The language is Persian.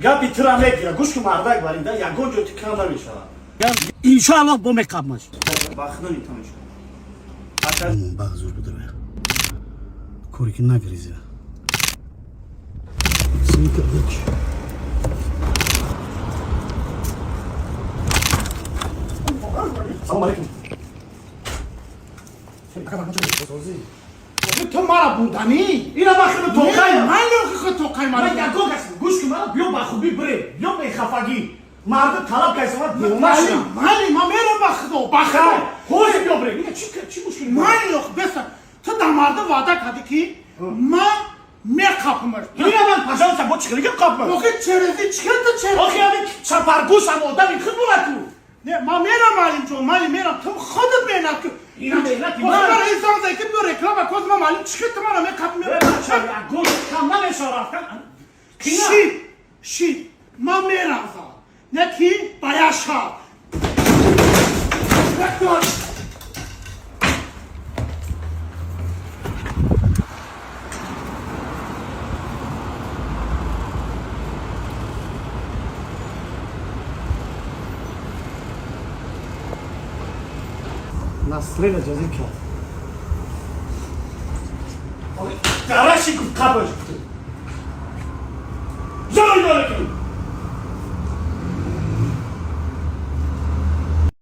گپی ترامک یا گوش که مردک برینده یا گوجو تکرار نمیشه انشاءالله با مکمش بخنونی تماشا بغزور بدره کوری که نگریزه سنی کردک سلام علیکم تو مرا بودنی؟ اینا بخیر توقعی من نوخی که توقعی مرا من یکو کسی گوش که مرا بیو بخوبی بره بیو بیخفگی مرد طلب کسی مرد بیومشم مالی ما میرم بخدو خوزی بیو بره میگه چی مشکلی مالی نوخ بسن تو در مرد وعده کردی که ما میقاپمش میگه من پشان با چیکاری که قاپم اوکی چرزی چیکار تو چرزی آخی همین چپرگوش هم آدمی خود بولتو نه ما میرم مالیم چون مالی میرم تو خودت بینم که اینا مهلتی من برای اینسان زایی که بیو رکلام و کز ما مالیم چیکار تو مرا میقاپم بچه گوش کم نمیشه رفتن شید ما میرم زاد نکی بایشا بکن نسلی نجازی کرد درشی کن قبش زنی داره کنی